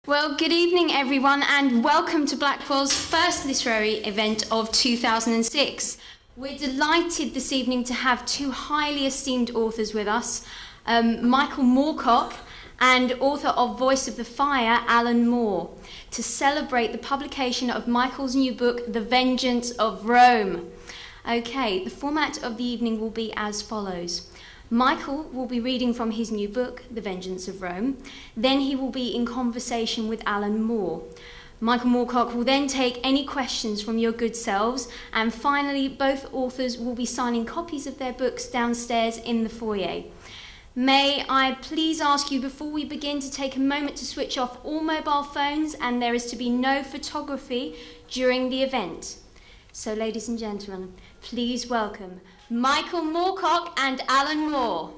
Well, good evening, everyone, and welcome to Blackwell's first literary event of 2006. We're delighted this evening to have two highly esteemed authors with us, Michael Moorcock and author of Voice of the Fire, Alan Moore, to celebrate the publication of Michael's new book, The Vengeance of Rome. Okay, the format of the evening will be as follows. Michael will be reading from his new book, The Vengeance of Rome. Then he will be in conversation with Alan Moore. Michael Moorcock will then take any questions from your good selves. And finally, both authors will be signing copies of their books downstairs in the foyer. May I please ask you before we begin to take a moment to switch off all mobile phones, and there is to be no photography during the event. So, ladies and gentlemen, please welcome Michael Moorcock and Alan Moore.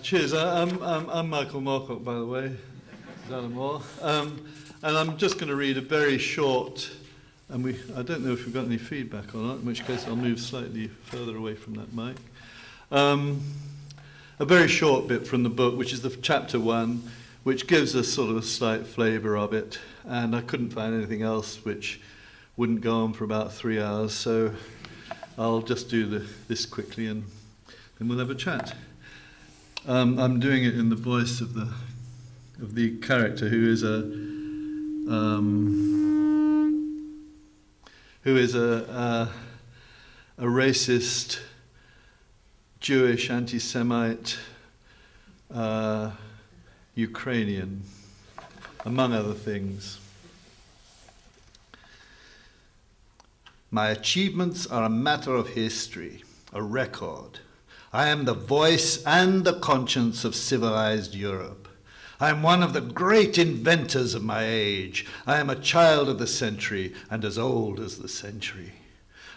Cheers. I'm Michael Moorcock, by the way. Alan Moore. And I'm just going to read a very short, and I don't know if we've got any feedback or not, in which case I'll move slightly further away from that mic. A very short bit from the book, which is the chapter 1, which gives us sort of a slight flavour of it, and I couldn't find anything else which wouldn't go on for about 3 hours, so I'll just do this quickly and then we'll have a chat. I'm doing it in the voice of the character who is a racist, Jewish, anti-Semite, Ukrainian, among other things. My achievements are a matter of history, a record. I am the voice and the conscience of civilized Europe. I am one of the great inventors of my age. I am a child of the century and as old as the century.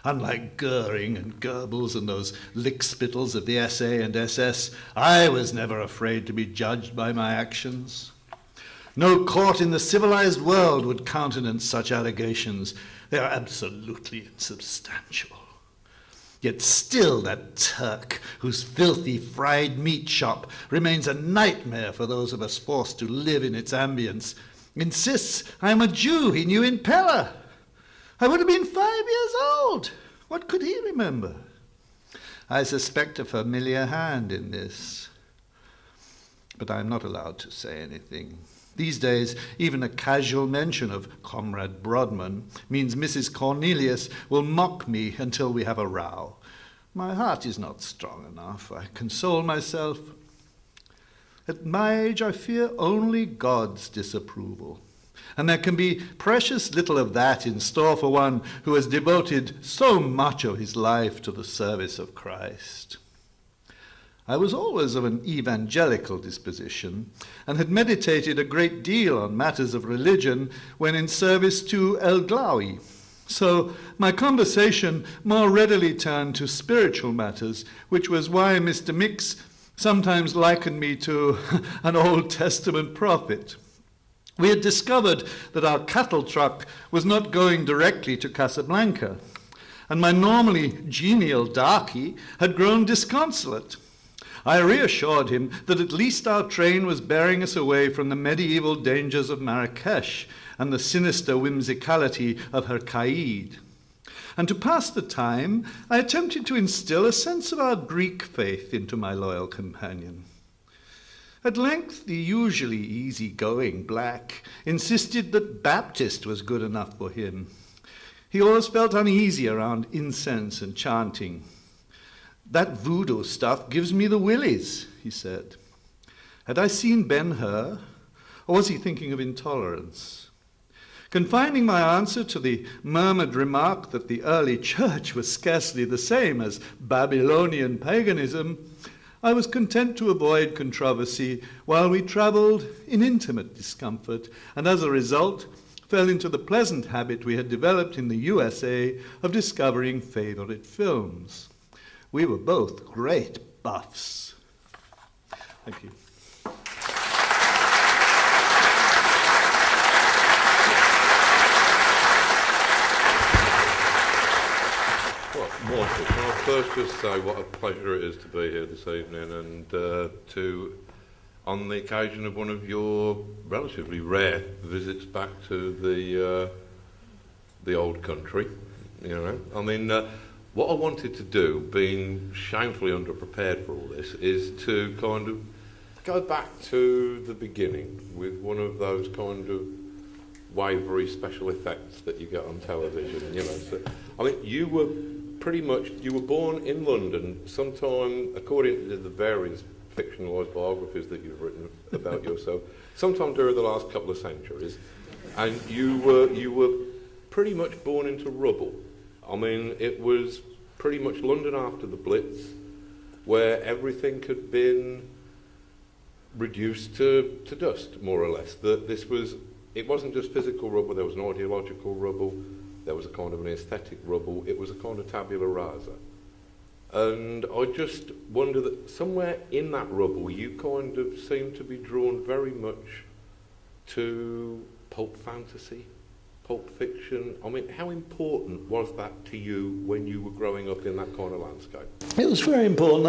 Unlike Goering and Goebbels and those lickspittles of the SA and SS, I was never afraid to be judged by my actions. No court in the civilized world would countenance such allegations. They are absolutely insubstantial. Yet still that Turk, whose filthy fried meat shop remains a nightmare for those of us forced to live in its ambience, insists I am a Jew he knew in Pella. I would have been 5 years old. What could he remember? I suspect a familiar hand in this, but I am not allowed to say anything. These days, even a casual mention of Comrade Brodman means Mrs. Cornelius will mock me until we have a row. My heart is not strong enough. I console myself. At my age, I fear only God's disapproval. And there can be precious little of that in store for one who has devoted so much of his life to the service of Christ. I was always of an evangelical disposition and had meditated a great deal on matters of religion when in service to El Glaoui. So my conversation more readily turned to spiritual matters, which was why Mr. Mix sometimes likened me to an Old Testament prophet. We had discovered that our cattle truck was not going directly to Casablanca, and my normally genial darky had grown disconsolate. I reassured him that at least our train was bearing us away from the medieval dangers of Marrakesh and the sinister whimsicality of her Caid. And to pass the time, I attempted to instill a sense of our Greek faith into my loyal companion. At length, the usually easy-going black insisted that Baptist was good enough for him. He always felt uneasy around incense and chanting. That voodoo stuff gives me the willies, he said. Had I seen Ben-Hur, or was he thinking of intolerance? Confining my answer to the murmured remark that the early church was scarcely the same as Babylonian paganism, I was content to avoid controversy while we travelled in intimate discomfort, and as a result fell into the pleasant habit we had developed in the USA of discovering favourite films. We were both great buffs. Thank you. first just say what a pleasure it is to be here this evening, and on the occasion of one of your relatively rare visits back to the old country. You know, I mean, what I wanted to do, being shamefully underprepared for all this, is to kind of go back to the beginning with one of those kind of wavery special effects that you get on television. You know, so I mean, you were born in London sometime, according to the various fictionalised biographies that you've written about yourself, sometime during the last couple of centuries, and you were pretty much born into rubble. I mean, it was pretty much London after the Blitz, where everything had been reduced to dust, more or less. It wasn't just physical rubble, there was an ideological rubble, there was a kind of an aesthetic rubble, it was a kind of tabula rasa. And I just wonder that somewhere in that rubble you kind of seem to be drawn very much to pulp fantasy, pulp fiction. I mean, how important was that to you when you were growing up in that kind of landscape? It was very important.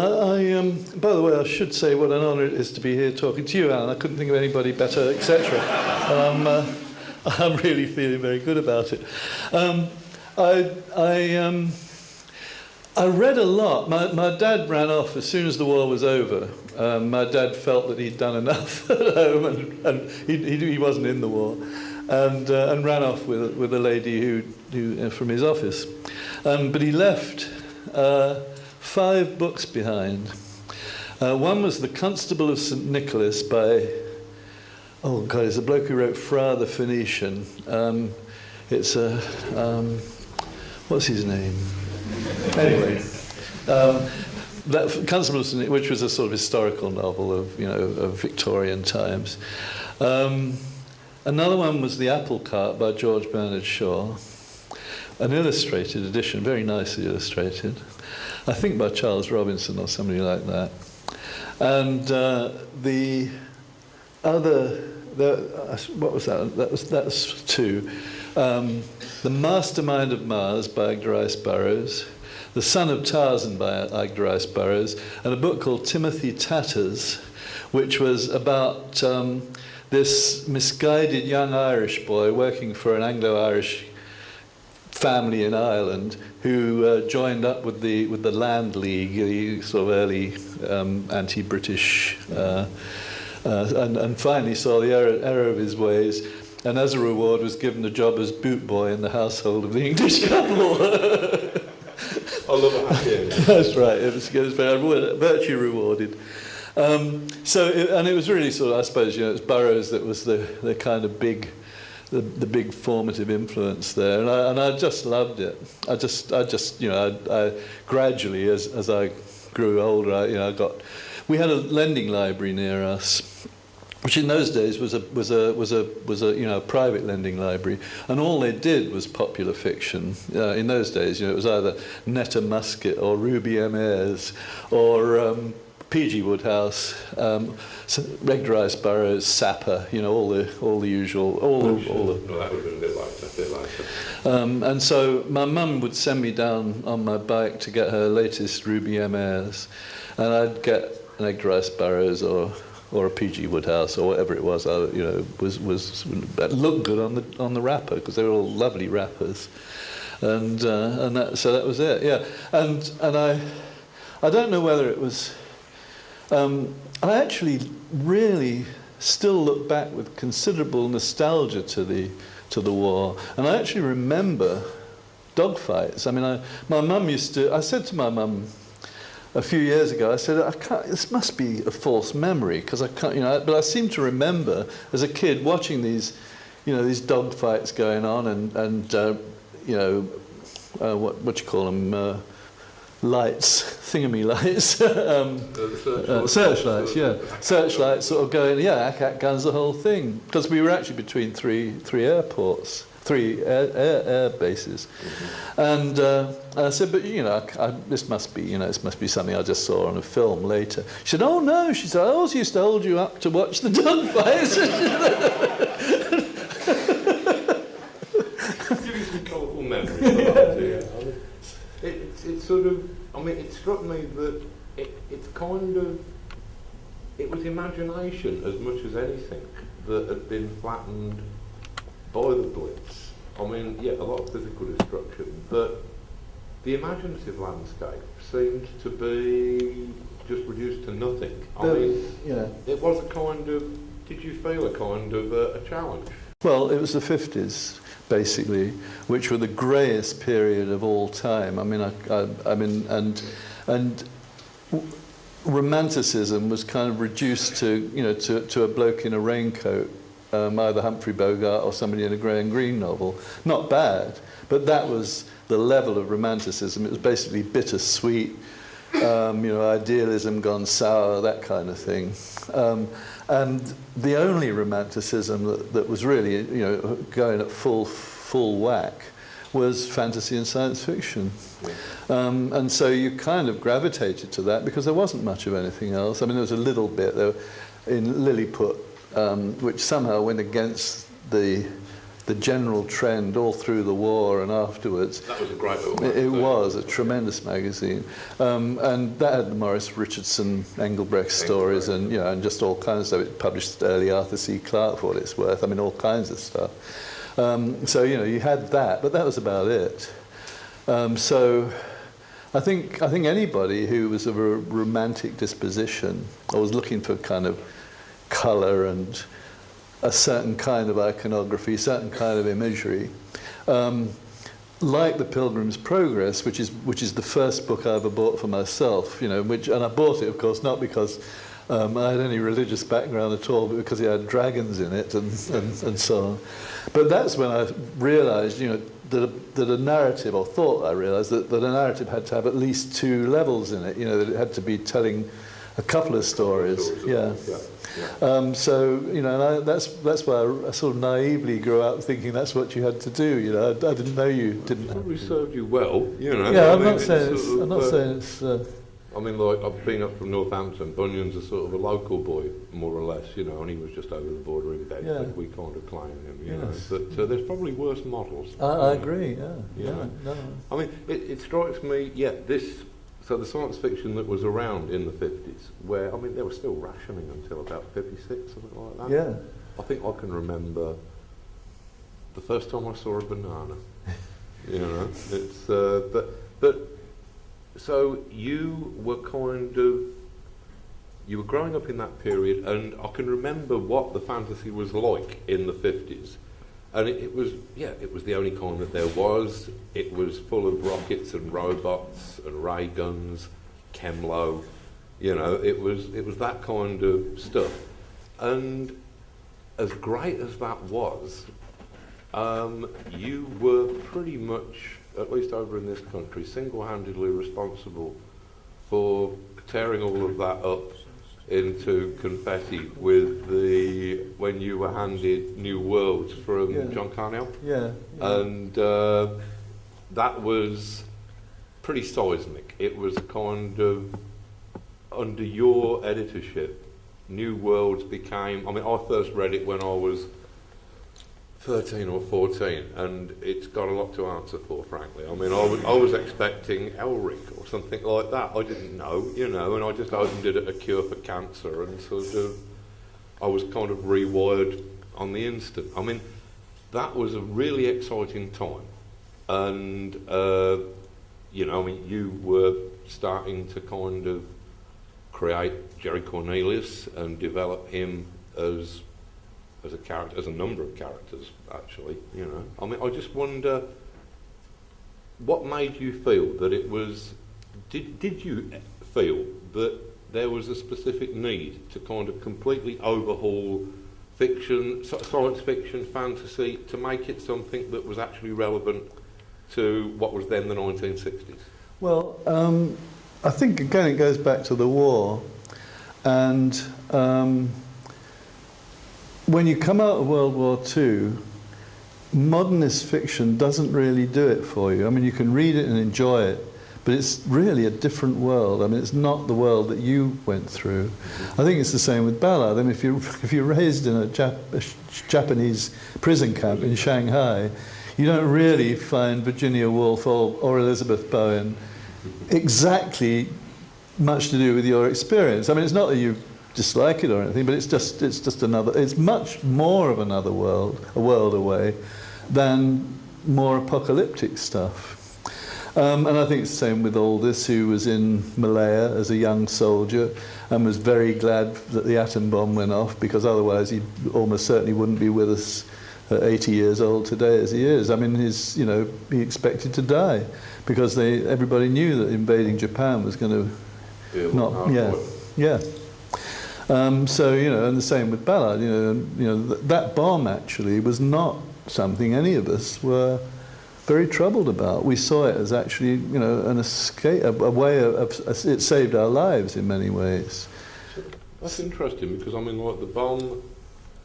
By the way, I should say what an honour it is to be here talking to you, Alan. I couldn't think of anybody better, etc. I'm really feeling very good about it. I read a lot. My dad ran off as soon as the war was over. My dad felt that he'd done enough at home, and he wasn't in the war. And ran off with a lady who from his office, but he left 5 books behind. One was The Constable of St. Nicholas by it's a bloke who wrote Fra the Phoenician. It's a what's his name? Anyway, that Constable of St. Nicholas, which was a sort of historical novel of Victorian times. Another one was The Apple Cart by George Bernard Shaw, an illustrated edition, very nicely illustrated, I think by Charles Robinson or somebody like that. And the other, what was that? That's 2. The Mastermind of Mars by Agda Rice Burroughs, The Son of Tarzan by Agda Rice Burroughs, and a book called Timothy Tatters, which was about this misguided young Irish boy working for an Anglo-Irish family in Ireland who joined up with the Land League, the sort of early anti-British, and finally saw the error of his ways, and as a reward was given a job as boot boy in the household of the English couple. I love a happy ending. That's right. It was very virtue rewarded. It was really sort of, I suppose, it was Burroughs that was the kind of big, the big formative influence there, and I just loved it. I gradually, as I grew older, we had a lending library near us, which in those days was a private lending library, and all they did was popular fiction. In those days, it was either Netta Musket or Ruby M. Ayres or P.G. Woodhouse, Agda Rice Burroughs, Sapper, all the usual, all the. No, that would have been a bit later. And so my mum would send me down on my bike to get her latest Ruby M. Ayres, and I'd get an Agda Rice Burroughs or a P.G. Woodhouse or whatever it was. That looked good on the wrapper because they were all lovely wrappers, so that was it. Yeah, and I don't know whether it was. I actually really still look back with considerable nostalgia to the war, and I actually remember dogfights. I mean, my mum used to. I said to my mum a few years ago, I said, this must be a false memory because I can't, but I seem to remember as a kid watching these dogfights going on and what you call them. Lights, thingamy lights, searchlights, searchlights sort of going, ack guns, the whole thing, because we were actually between three airports, 3 air bases, and I said, but this must be something I just saw on a film later. She said, oh no, she said, I always used to hold you up to watch the dogfights. Giving some colourful memories. It's sort of, I mean, it struck me that it's kind of, it was imagination as much as anything that had been flattened by the Blitz. I mean, yeah, a lot of physical destruction, but the imaginative landscape seemed to be just reduced to nothing. It was a kind of, did you feel a kind of a challenge? Well, it was the 50s, basically, which were the greyest period of all time. I mean, and romanticism was kind of reduced to a bloke in a raincoat, either Humphrey Bogart or somebody in a grey and green novel. Not bad, but that was the level of romanticism. It was basically bittersweet, idealism gone sour, that kind of thing. And the only romanticism that was really, going at full whack was fantasy and science fiction. And so you kind of gravitated to that because there wasn't much of anything else. I mean, there was a little bit there in Lilliput, which somehow went against the general trend all through the war and afterwards. That was a great little It was a tremendous magazine. And that had the Maurice Richardson, Engelbrecht stories and just all kinds of stuff. It published early Arthur C. Clarke for what it's worth. I mean, all kinds of stuff. So, you had that, but that was about it. So I think anybody who was of a romantic disposition or was looking for kind of colour and a certain kind of iconography, certain kind of imagery, like The Pilgrim's Progress, which is the first book I ever bought for myself, and I bought it, of course, not because I had any religious background at all, but because it had dragons in it and so on. But that's when I realised, that a narrative, or thought I realised, that a narrative had to have at least two levels in it, that it had to be telling a couple of stories. Yeah. So, and that's why I sort of naively grew up thinking that's what you had to do. I didn't know you didn't. It probably served you well, Yeah, I'm not saying it's. I mean, like, I've been up from Northampton. Bunyan's a sort of a local boy, more or less, and he was just over the border in Bedford. We kind of claim him, Yes. But there's probably worse models. I agree. Yeah. No. I mean, it strikes me. So the science fiction that was around in the 50s, where, I mean, they were still rationing until about 56, something like that. Yeah. I think I can remember the first time I saw a banana. It's but so you were you were growing up in that period, and I can remember what the fantasy was like in the 50s. And it was the only kind that there was. It was full of rockets and robots and ray guns, Chemlo, it was that kind of stuff. And as great as that was, you were pretty much, at least over in this country, single-handedly responsible for tearing all of that up into confetti when you were handed New Worlds from John Carnell. Yeah. And that was pretty seismic. It was kind of, under your editorship, New Worlds became, I mean, I first read it when I was 13 or 14, and it's got a lot to answer for, frankly. I mean, I was expecting Elric or something like that. I didn't know, and I just opened it at A Cure for Cancer, and sort of, I was kind of rewired on the instant. I mean, that was a really exciting time. And, you were starting to kind of create Jerry Cornelius and develop him as a character, as a number of characters, actually, I mean, I just wonder, what made you feel that it was, did you feel that there was a specific need to kind of completely overhaul fiction, science fiction, fantasy, to make it something that was actually relevant to what was then the 1960s? Well, I think, again, it goes back to the war, and when you come out of World War II, modernist fiction doesn't really do it for you. I mean, you can read it and enjoy it, but it's really a different world. I mean, it's not the world that you went through. I think it's the same with Ballard. I mean, if you're raised in a Japanese prison camp in Shanghai, you don't really find Virginia Woolf or Elizabeth Bowen exactly much to do with your experience. I mean, it's not that you dislike it or anything, but it's just another. It's much more of another world, a world away, than more apocalyptic stuff. And I think it's the same with Aldous, who was in Malaya as a young soldier and was very glad that the atom bomb went off, because otherwise he almost certainly wouldn't be with us at 80 years old today as he is. I mean, he expected to die because everybody knew that invading Japan was going to so, and the same with Ballard. That bomb actually was not something any of us were very troubled about. We saw it as actually, an escape, a way it saved our lives in many ways. That's interesting, because I mean, like, the bomb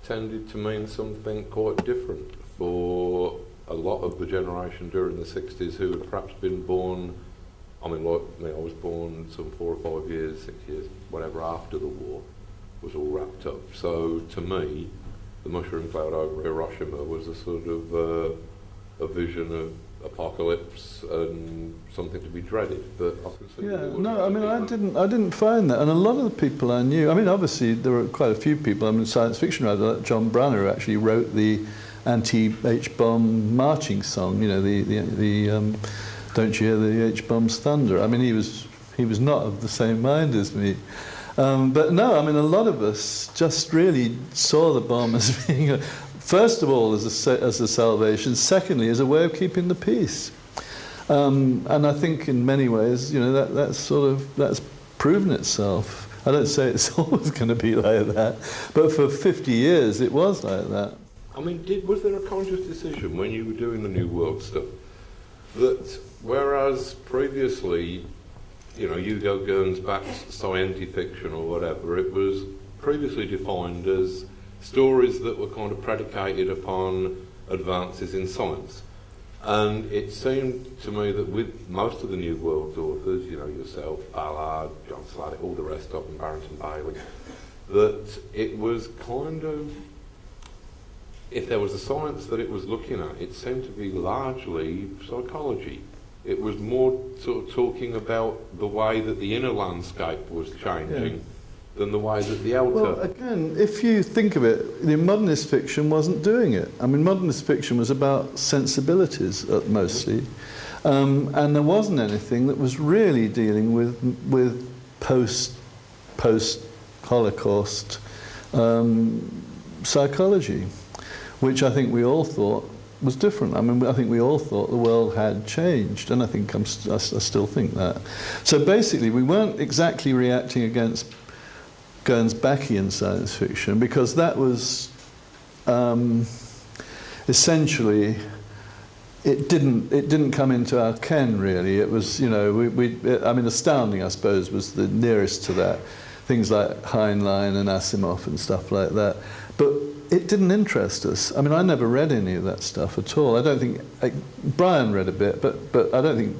tended to mean something quite different for a lot of the generation during the 60s who had perhaps been born, I mean, like me, I was born some 4 or 5 years, 6 years, whatever, after the war was all wrapped up. So to me, the mushroom cloud over Hiroshima was a sort of a vision of apocalypse and something to be dreaded. But I can see I didn't find that, and a lot of the people I knew. I mean, obviously there were quite a few people. I mean, science fiction writer like John Brunner, who actually wrote the anti-H-bomb marching song. The Don't You Hear the H-bomb's Thunder? I mean, he was not of the same mind as me. But no, I mean, a lot of us just really saw the bomb as being, first of all, as a salvation, secondly, as a way of keeping the peace. And I think in many ways, that's proven itself. I don't say it's always going to be like that, but for 50 years it was like that. I mean, was there a conscious decision when you were doing the New World stuff that, whereas previously, Hugo Gernsback's science fiction or whatever, it was previously defined as stories that were kind of predicated upon advances in science. And it seemed to me that with most of the New World authors, yourself, Ballard, John Sladdick, all the rest of them, Barrington Bailey, that it was kind of, if there was a science that it was looking at, it seemed to be largely psychology. It was more sort of talking about the way that the inner landscape was changing than the way that the outer... Well, again, if you think of it, the modernist fiction wasn't doing it. I mean, modernist fiction was about sensibilities mostly, and there wasn't anything that was really dealing with post-Holocaust psychology, which I think we all thought was different. I mean, I think we all thought the world had changed, and I think I still think that. So basically, we weren't exactly reacting against Gernsbackian science fiction, because that was essentially, it didn't come into our ken really. It was, I mean, Astounding, I suppose, was the nearest to that. Things like Heinlein and Asimov and stuff like that. But it didn't interest us. I mean, I never read any of that stuff at all. I don't think Brian read a bit, but I don't think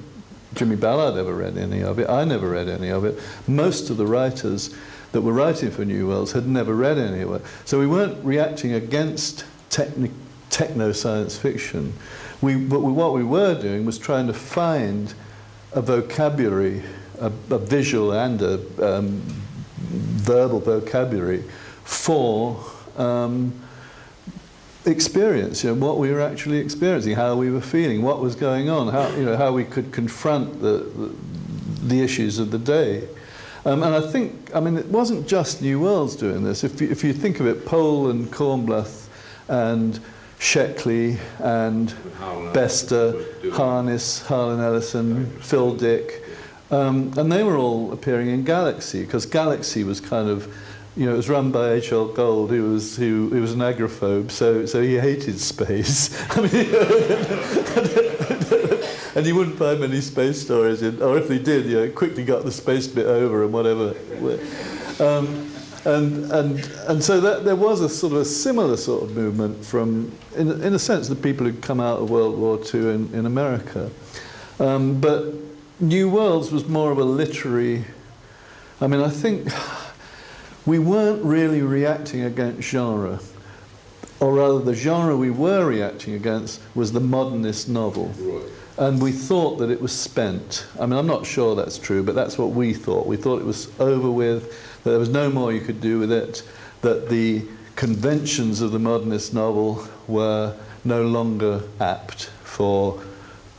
Jimmy Ballard ever read any of it. I never read any of it. Most of the writers that were writing for New Worlds had never read any of it. So we weren't reacting against techno science fiction. What we were doing was trying to find a vocabulary, a visual and a verbal vocabulary for experience, what we were actually experiencing, how we were feeling, what was going on, how we could confront the issues of the day. And I think, I mean, it wasn't just New Worlds doing this. If you think of it, Pohl and Kornbluth and Sheckley and Bester, Harness, Harlan Ellison, Phil Dick, and they were all appearing in Galaxy, because Galaxy was kind of, it was run by H.L. Gold, who was an agoraphobe, so he hated space. I mean, and you wouldn't find many space stories or if they did, quickly got the space bit over and whatever. And so that there was a sort of a similar sort of movement from, in a sense, the people who'd come out of World War II in America. But New Worlds was more of a literary. I mean, I think we weren't really reacting against genre, or rather the genre we were reacting against was the modernist novel. Right. And we thought that it was spent. I mean, I'm not sure that's true, but that's what we thought. We thought it was over with, that there was no more you could do with it, that the conventions of the modernist novel were no longer apt for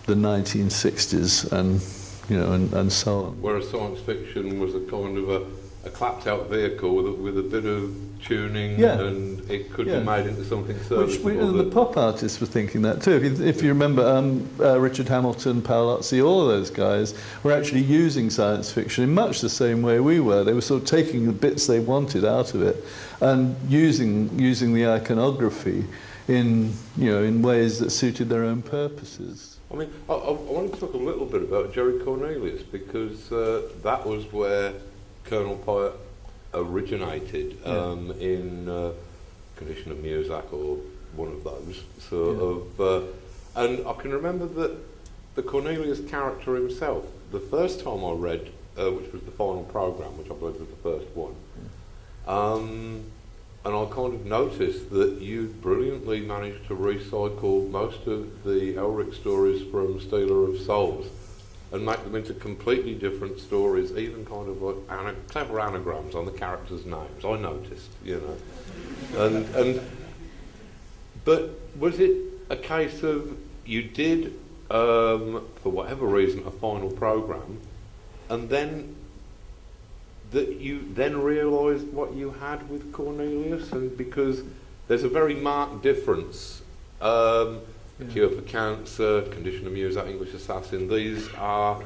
the 1960s and so on. Whereas science fiction was a kind of a clapped-out vehicle with a bit of tuning, and it could be made into something serviceable. The pop artists were thinking that too. If you remember, Richard Hamilton, Paolozzi, all of those guys were actually using science fiction in much the same way we were. They were sort of taking the bits they wanted out of it and using the iconography in ways that suited their own purposes. I mean, I want to talk a little bit about Jerry Cornelius, because that was where Colonel Pyatt originated in Condition of Moorcock, or one of those and I can remember that the Cornelius character himself, the first time I read, which was the final programme, which I believe was the first one, and I kind of noticed that you brilliantly managed to recycle most of the Elric stories from Stealer of Souls and make them into completely different stories, even kind of like clever anagrams on the characters' names. I noticed, but was it a case of you did, for whatever reason, a final programme, and then that you then realised what you had with Cornelius? And because there's a very marked difference. Cure for Cancer, Condition of Moorcock, English Assassin, these are,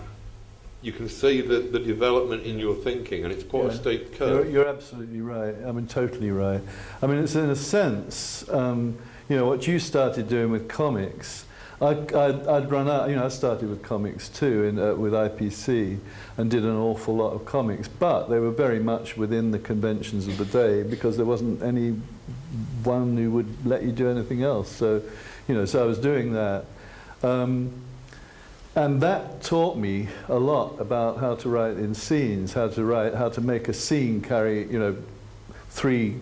you can see the development in your thinking, and it's quite a steep curve. You're absolutely right. I mean, totally right. I mean, it's in a sense, what you started doing with comics, I'd run out, I started with comics too, with IPC, and did an awful lot of comics, but they were very much within the conventions of the day, because there wasn't any one who would let you do anything else. So I was doing that. And that taught me a lot about how to write in scenes, how to make a scene carry, three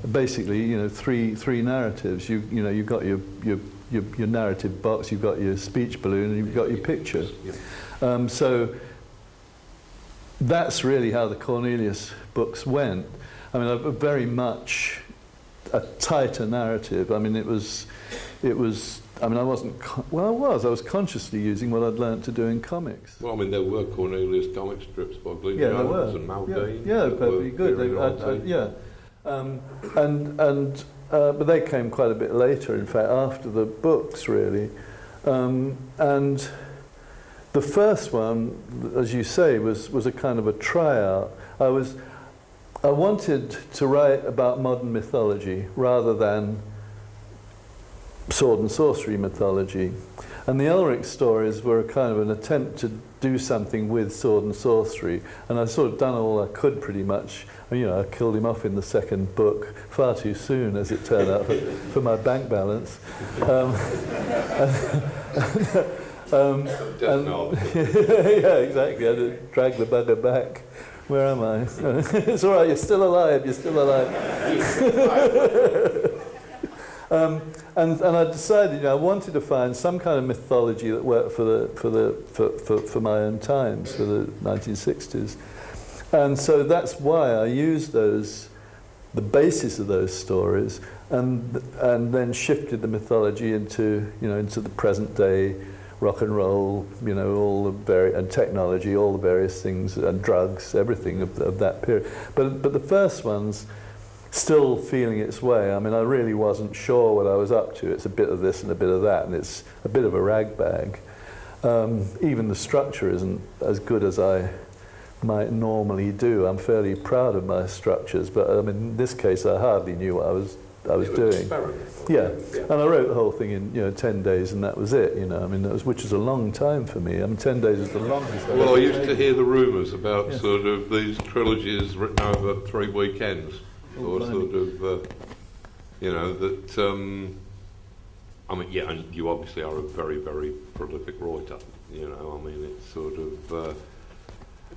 narratives. You've got your narrative box, you've got your speech balloon, and you've got your picture. So that's really how the Cornelius books went. I mean, very much a tighter narrative. I mean, I was consciously using what I'd learnt to do in comics. Well, I mean, there were Cornelius comic strips by Glyn Jones and Mal Dean. Yeah, perfectly good. But they came quite a bit later, in fact, after the books, really. And the first one, as you say, was a kind of a tryout. I wanted to write about modern mythology rather than sword and sorcery mythology. And the Elric stories were a kind of an attempt to do something with sword and sorcery. And I'd sort of done all I could pretty much. I killed him off in the second book far too soon, as it turned out, for my bank balance. Yeah, exactly. I had to drag the bugger back. Where am I? It's all right, you're still alive, And I decided, I wanted to find some kind of mythology that worked for my own times, for the 1960s. And so that's why I used the basis of those stories, and then shifted the mythology into the present day rock and roll, and technology, all the various things, and drugs, everything of that period. But the first one's still feeling its way. I mean, I really wasn't sure what I was up to. It's a bit of this and a bit of that, and it's a bit of a rag bag. Even the structure isn't as good as I might normally do. I'm fairly proud of my structures, but I mean, in this case, I hardly knew what I was doing. Yeah, and I wrote the whole thing in 10 days, and that was it. I mean, which is a long time for me. I mean, 10 days is the longest. Well, I used to hear the rumours about sort of these trilogies written over 3 weekends, or sort of, that. I mean, yeah, and you obviously are a very, very prolific writer. I mean, it's sort of.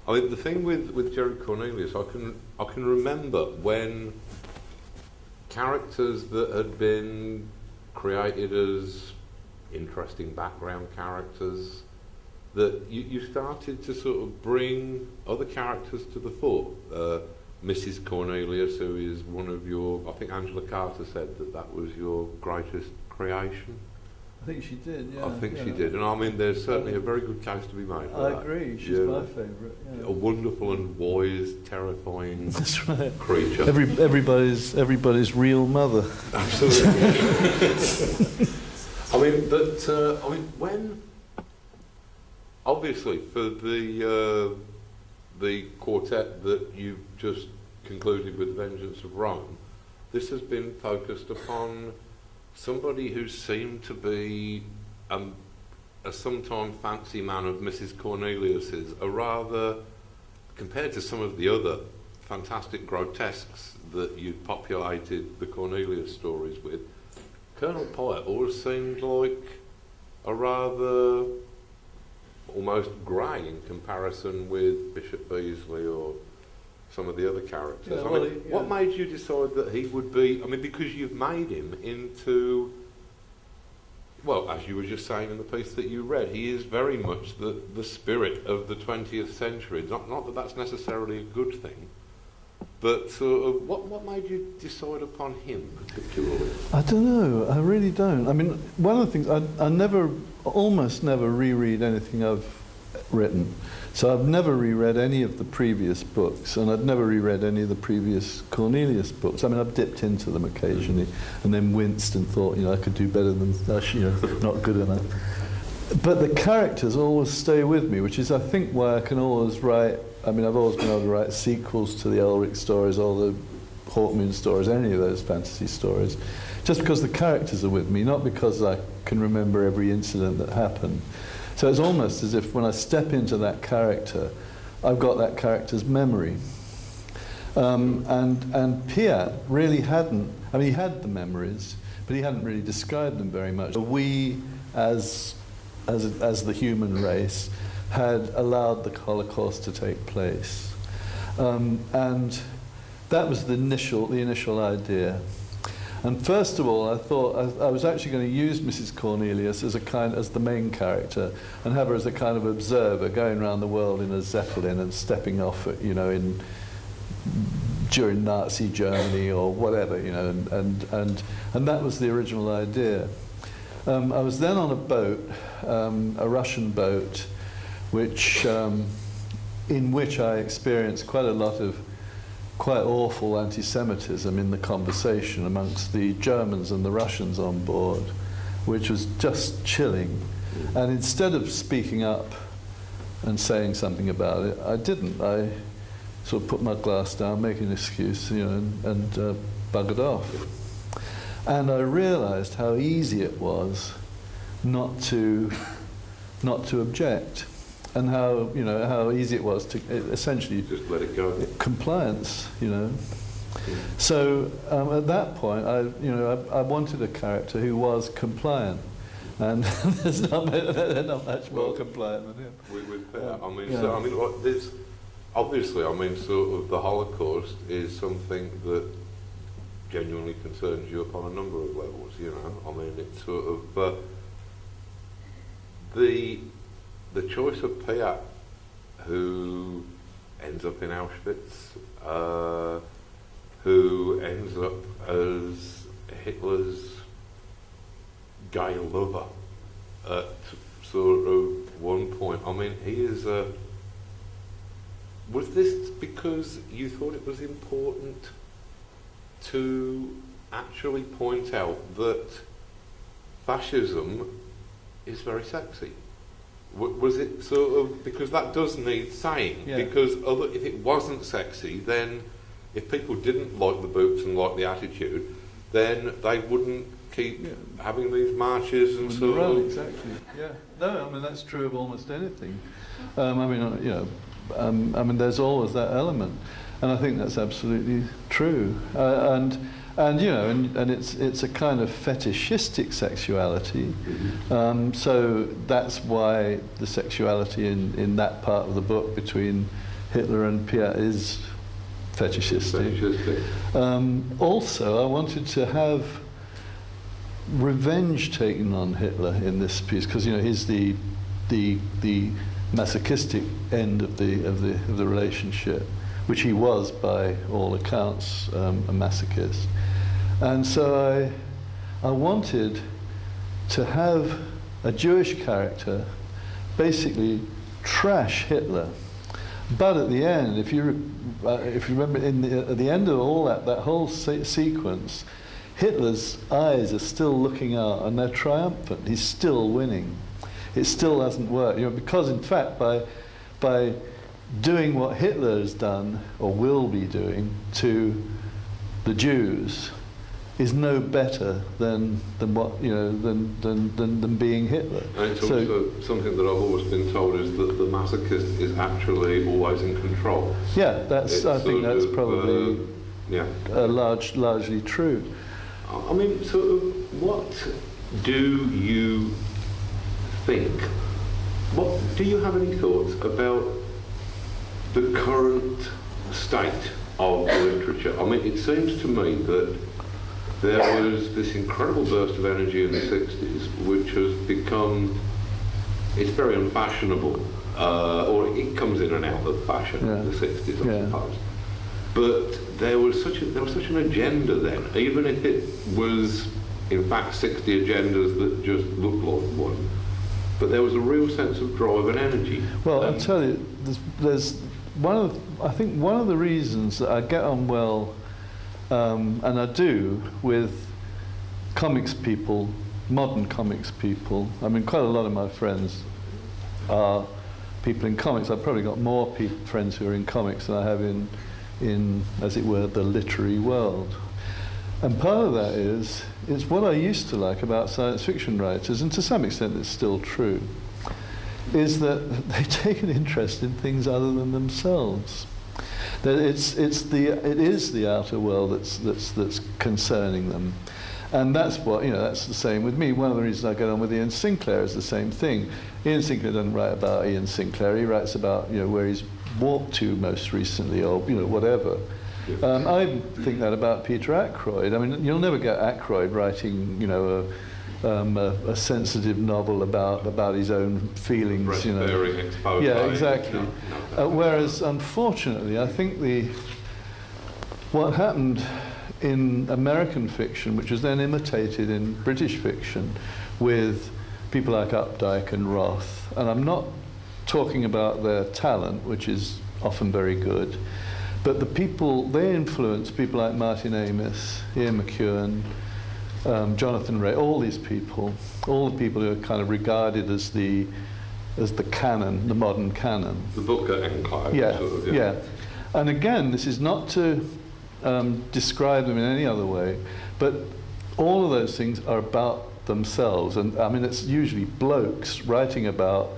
I mean, the thing with Jerry Cornelius, I can remember when characters that had been created as interesting background characters, that you started to sort of bring other characters to the fore. Mrs. Cornelius, who is one of your, I think Angela Carter said that was your greatest creation. I think she did, yeah. I think she did, and I mean there's certainly a very good case to be made for I that. agree, she's my favourite. Yeah. A wonderful and wise, terrifying That's right. creature. Everybody's real mother. Absolutely. I mean, when obviously for the quartet that you've just concluded with Vengeance of Rome, this has been focused upon somebody who seemed to be a sometime fancy man of Mrs. Cornelius's, a rather, compared to some of the other fantastic grotesques that you'd populated the Cornelius stories with, Colonel Pyatt always seemed like a rather almost grey in comparison with Bishop Beasley or some of the other characters. Yeah, what made you decide that he would be, I mean, because you've made him into, well, as you were just saying in the piece that you read, he is very much the spirit of the 20th century. Not that that's necessarily a good thing, but what made you decide upon him particularly? I don't know, I really don't. I mean, one of the things, I almost never reread anything I've written. So I've never reread any of the previous books, and I'd never reread any of the previous Cornelius books. I mean, I've dipped into them occasionally and then winced and thought, I could do better than, not good enough. But the characters always stay with me, which is, I think, why I can always write, I mean, I've always been able to write sequels to the Elric stories or the Hawkmoon stories, any of those fantasy stories, just because the characters are with me, not because I can remember every incident that happened. So it's almost as if when I step into that character, I've got that character's memory. And Pyatt really hadn't, I mean, he had the memories, but he hadn't really described them very much. We, as the human race, had allowed the Holocaust to take place. And that was the initial idea. And first of all, I thought I was actually going to use Mrs. Cornelius as the main character, and have her as a kind of observer, going around the world in a zeppelin and stepping off, during Nazi Germany or whatever, and that was the original idea. I was then on a boat, a Russian boat, in which I experienced quite a lot of quite awful anti-Semitism in the conversation amongst the Germans and the Russians on board, which was just chilling. And instead of speaking up and saying something about it, I didn't. I sort of put my glass down, make an excuse, and buggered off. And I realised how easy it was not to object. And how easy it was to essentially just let it go. Compliance, So at that point, I wanted a character who was compliant, and there's not much more compliant than him. With that, there's obviously, sort of the Holocaust is something that genuinely concerns you upon a number of levels. It's sort of the choice of Pyatt, who ends up in Auschwitz, who ends up as Hitler's gay lover at sort of one point. I mean, he is was this because you thought it was important to actually point out that fascism is very sexy? Was it sort of, because that does need saying, because if it wasn't sexy, then if people didn't like the boots and like the attitude, then they wouldn't keep having these marches and so on. Exactly, yeah. No, I mean, that's true of almost anything. There's always that element, and I think that's absolutely true. And it's a kind of fetishistic sexuality. So that's why the sexuality in that part of the book between Hitler and Pyatt is fetishistic. Also, I wanted to have revenge taken on Hitler in this piece, because he's the masochistic end of the relationship, which he was by all accounts a masochist, and so I wanted to have a Jewish character basically trash Hitler. But at the end, if you remember, at the end of all that whole sequence, Hitler's eyes are still looking out, and they're triumphant. He's still winning. It still hasn't worked, because in fact, by doing what Hitler has done or will be doing to the Jews, is no better than what than being Hitler. And it's also something that I've always been told is that the masochist is actually always in control. Yeah, I think that's probably largely true. I mean, so what do you think? Do you have any thoughts about the current state of literature? I mean, it seems to me that there was this incredible burst of energy in the 60s, which has become, it's very unfashionable, or it comes in and out of fashion in the 60s, I suppose. But there was such an agenda then, even if it was, in fact, 60 agendas that just looked like one. But there was a real sense of drive and energy. Well, I'll tell you, there's I think one of the reasons that I get on well, and I do, with comics people, modern comics people. I mean, quite a lot of my friends are people in comics. I've probably got more friends who are in comics than I have in, as it were, the literary world. And part of that is, it's what I used to like about science fiction writers, and to some extent it's still true, is that they take an interest in things other than themselves. That it is the outer world that's concerning them, and that's what that's the same with me. One of the reasons I get on with Ian Sinclair is the same thing. Ian Sinclair doesn't write about Ian Sinclair. He writes about where he's walked to most recently, or whatever. I think that about Peter Ackroyd. I mean, you'll never get Ackroyd writing a sensitive novel about his own feelings, Yeah, exactly. Whereas, unfortunately, I think what happened in American fiction, which was then imitated in British fiction, with people like Updike and Roth, and I'm not talking about their talent, which is often very good, but they influenced people like Martin Amis, Ian McEwan, Jonathan Ray, all these people, all the people who are kind of regarded as the canon, the modern canon. The Booker Enclave. Yeah. And again, this is not to describe them in any other way, but all of those things are about themselves. And I mean, it's usually blokes writing about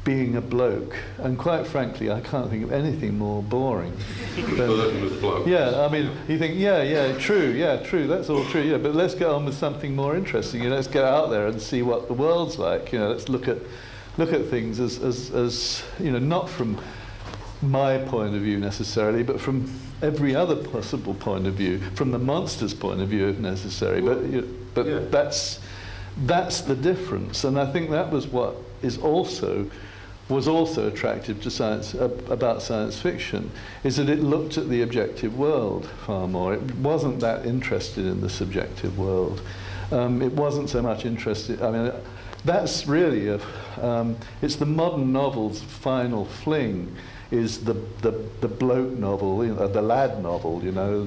being a bloke, and quite frankly, I can't think of anything more boring than, yeah, I mean, you think, true, that's all true, but let's get on with something more interesting. Let's get out there and see what the world's like. Let's look at things as not from my point of view necessarily, but from every other possible point of view, from the monster's point of view if necessary. But that's the difference, and I think that was what was also attractive to about science fiction, is that it looked at the objective world far more. It wasn't that interested in the subjective world. It wasn't so much interested. I mean, that's really it's the modern novel's final fling, is the bloke novel, the lad novel.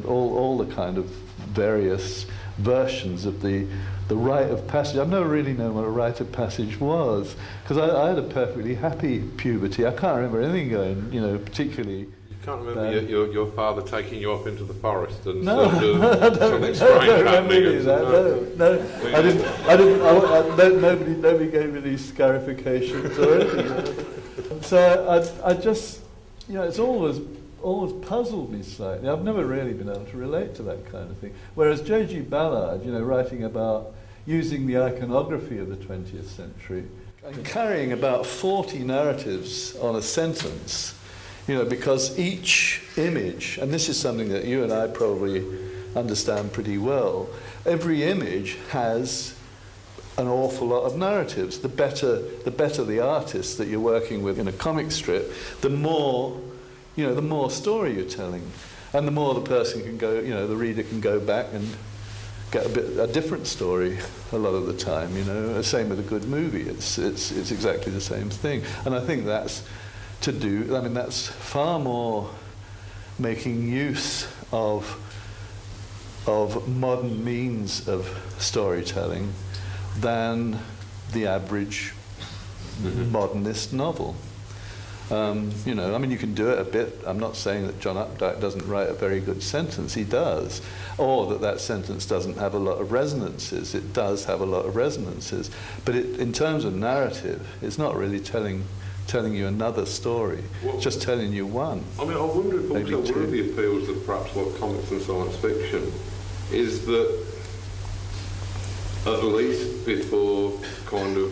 All the kind of various versions of the rite of passage. I've never really known what a rite of passage was, because I had a perfectly happy puberty. I can't remember anything going, particularly. You can't remember your father taking you off into the forest and no, something strange happening? No, I didn't. Nobody gave me these scarifications or anything. So I just, it's always puzzled me slightly. I've never really been able to relate to that kind of thing. Whereas J.G. Ballard, writing about using the iconography of the 20th century and carrying about 40 narratives on a sentence, because each image, and this is something that you and I probably understand pretty well. Every image has an awful lot of narratives. The better the artist that you're working with in a comic strip, the more story you're telling, and the more the person can go, the reader can go back and get a different story a lot of the time. Same with a good movie. It's exactly the same thing, and I think that's that's far more making use of modern means of storytelling than the average modernist novel. You can do it a bit. I'm not saying that John Updike doesn't write a very good sentence. He does. Or that sentence doesn't have a lot of resonances. It does have a lot of resonances. But in terms of narrative, it's not really telling you another story. It's just telling you one. I wonder if also one of the appeals of perhaps what comics and science fiction is that at least before kind of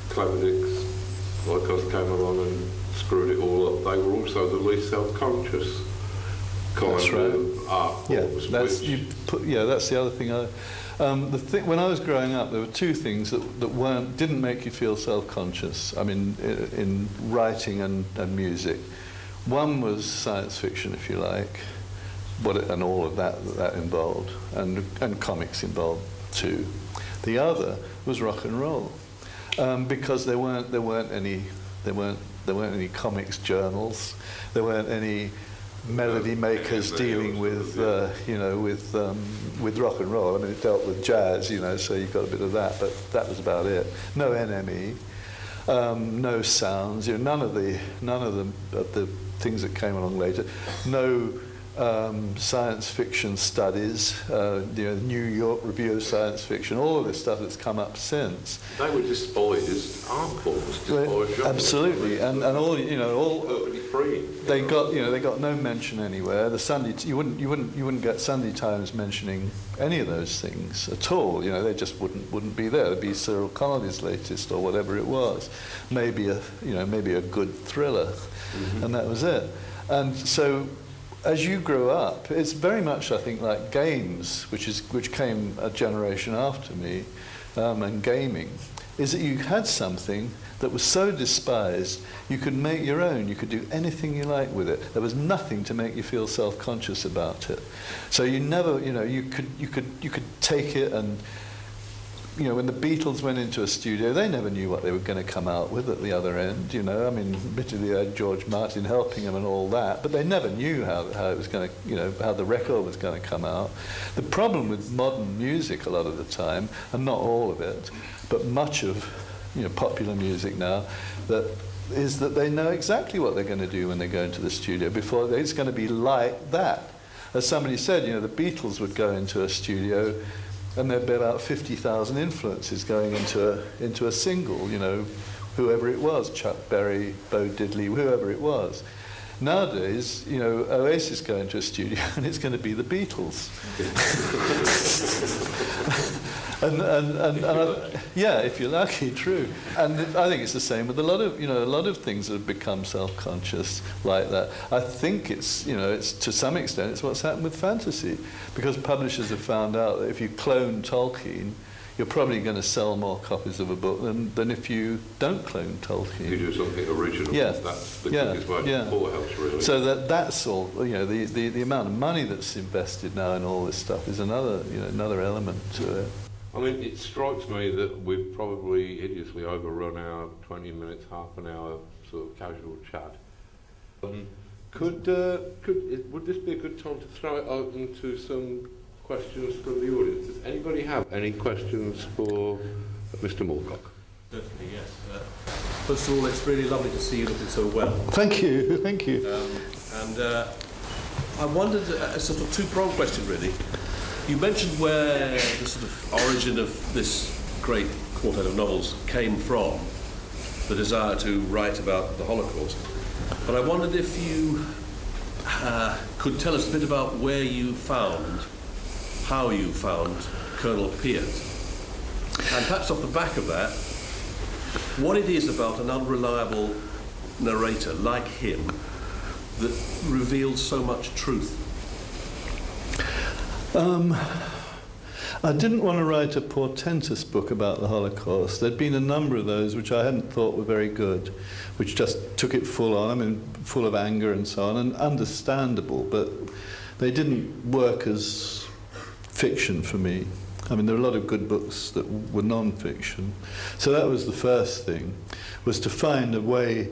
clever dicks like us came along and screwed it all up, they were also the least self-conscious kind of art forms. That's the other thing. When I was growing up, there were two things that didn't make you feel self-conscious. In writing and music. One was science fiction, if you like, and all of that involved, and comics involved too. The other was rock and roll, because there weren't any comics journals, there weren't any melody makers dealing with rock and roll. It dealt with jazz, so you got a bit of that, but that was about it. No NME, no sounds, none of the things that came along later. No science fiction studies, New York Review of Science Fiction, all of this stuff that's come up since. They were despised art forms, absolutely, and all perfectly free. They got no mention anywhere. You wouldn't get Sunday Times mentioning any of those things at all. They just wouldn't be there. It'd be Cyril Connolly's latest or whatever it was, maybe a good thriller, and that was it. And so, as you grew up, it's very much, I think, like games, which came a generation after me, and gaming, is that you had something that was so despised, you could make your own, you could do anything you like with it. There was nothing to make you feel self-conscious about it. So you never, you could take it and, when the Beatles went into a studio, they never knew what they were going to come out with at the other end, admittedly they had George Martin helping them and all that, but they never knew how it was going to, how the record was going to come out. The problem with modern music a lot of the time, and not all of it, but much of popular music now, is that they know exactly what they're going to do when they go into the studio. It's going to be like that. As somebody said, the Beatles would go into a studio and there'd be about 50,000 influences going into a single, whoever it was, Chuck Berry, Bo Diddley, whoever it was. Nowadays, Oasis go into a studio and it's going to be the Beatles. If you're lucky, true. And I think it's the same with a lot of things that have become self-conscious like that. I think it's to some extent it's what's happened with fantasy, because publishers have found out that if you clone Tolkien, you're probably going to sell more copies of a book than if you don't clone Tolkien. You do something original. Yeah. That's the quickest way to poorhouse, really. So that's all. The amount of money that's invested now in all this stuff is another element to it. It strikes me that we've probably hideously overrun our 20 minutes, half an hour sort of casual chat. Would this be a good time to throw it open to some questions from the audience? Does anybody have any questions for Mr. Moorcock? Certainly, yes. First of all, it's really lovely to see you looking so well. Thank you. I wondered, a sort of two-pronged question, really. You mentioned where the sort of origin of this great quartet of novels came from, the desire to write about the Holocaust. But I wondered if you could tell us a bit about how you found Colonel Peart. And perhaps off the back of that, what it is about an unreliable narrator like him that reveals so much truth. I didn't want to write a portentous book about the Holocaust. There'd been a number of those which I hadn't thought were very good, which just took it full on, I mean, full of anger and so on, and understandable, but they didn't work as fiction for me. I mean, there are a lot of good books that were non-fiction. So that was the first thing, was to find a way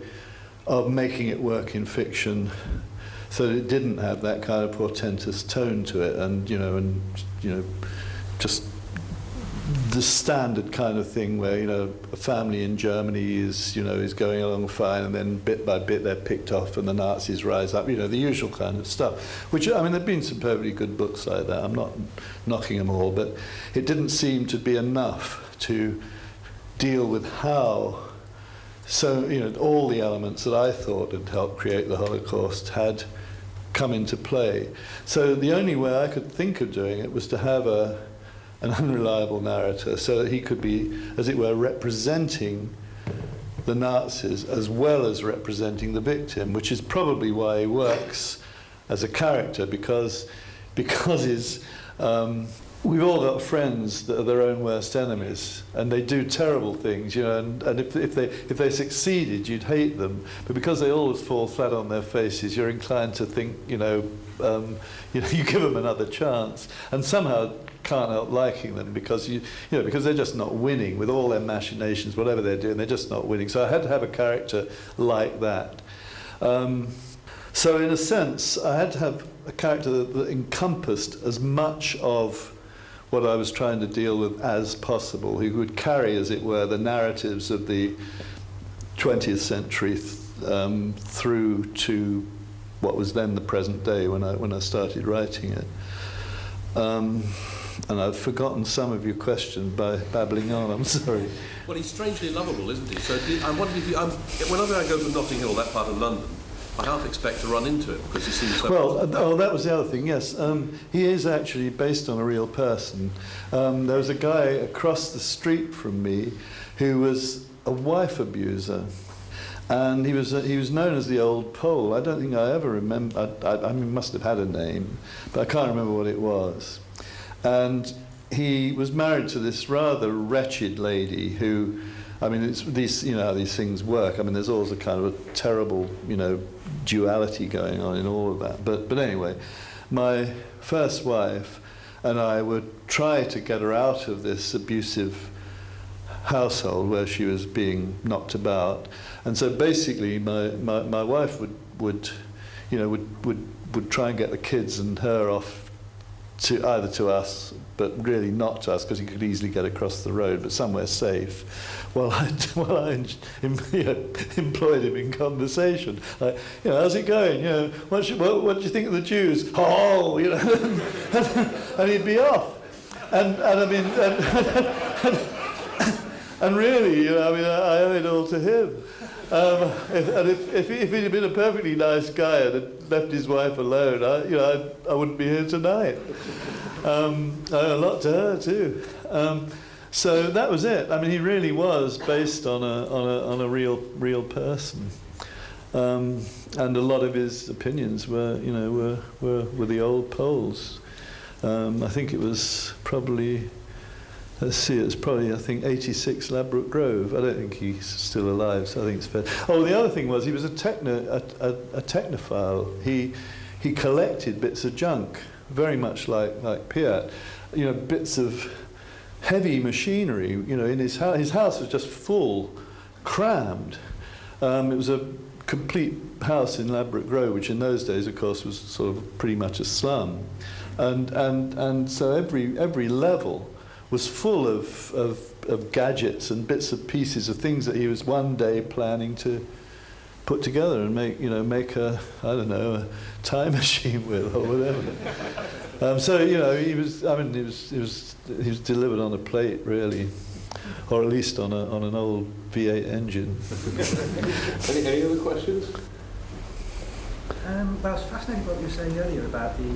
of making it work in fiction so that it didn't have that kind of portentous tone to it, and just the standard kind of thing where, a family in Germany is going along fine, and then bit by bit they're picked off and the Nazis rise up, the usual kind of stuff. Which, I mean, there've been some perfectly good books like that. I'm not knocking them all, but it didn't seem to be enough to deal with how, all the elements that I thought had helped create the Holocaust had come into play. So the only way I could think of doing it was to have an unreliable narrator, so that he could be, as it were, representing the Nazis as well as representing the victim, which is probably why he works as a character, because we've all got friends that are their own worst enemies, and they do terrible things, and if they succeeded, you'd hate them, but because they always fall flat on their faces, you're inclined to think, you give them another chance, and somehow can't help liking them because because they're just not winning with all their machinations, whatever they're doing, they're just not winning. So I had to have a character like that. So in a sense, I had to have a character that encompassed as much of what I was trying to deal with as possible. He would carry, as it were, the narratives of the 20th century through to what was then the present day when I started writing it. And I've forgotten some of your questions by babbling on. I'm sorry. Well, he's strangely lovable, isn't he? So I'm wondering if you, whenever I go to Notting Hill, that part of London, I half expect to run into it because he seems so... Well, that was the other thing, yes. He is actually based on a real person. There was a guy across the street from me who was a wife abuser. And he was known as the Old Pole. I don't think I ever remember... I mean, he must have had a name, but I can't remember what it was. And he was married to this rather wretched lady who, I mean, it's these, how these things work. I mean, there's always a kind of a terrible, duality going on in all of that. But anyway, my first wife and I would try to get her out of this abusive household where she was being knocked about. And so basically, my wife would try and get the kids and her off to either to us, but really not to us, because he could easily get across the road, but somewhere safe. While I employed him in conversation, like, how's it going? What do you think of the Jews? Oh, and he'd be off. And I mean, and really, I owe it all to him. And if he'd have been a perfectly nice guy and had left his wife alone, I wouldn't be here tonight. I owe a lot to her too. So that was it. I mean, he really was based on a real person, and a lot of his opinions were the old Poles. I think it was probably. Let's see, it's probably, I think, 86 Ladbroke Grove. I don't think he's still alive, so I think it's fair. Oh, the other thing was he was a technophile. He collected bits of junk, very much like Piat. Bits of heavy machinery. In his house. His house was just full, crammed. It was a complete house in Ladbroke Grove, which in those days, of course, was sort of pretty much a slum, and so every level was full of gadgets and bits and pieces of things that he was one day planning to put together and make a time machine with or whatever. So he was delivered on a plate really, or at least on an old V8 engine. Any other questions? I was fascinated by what you were saying earlier about the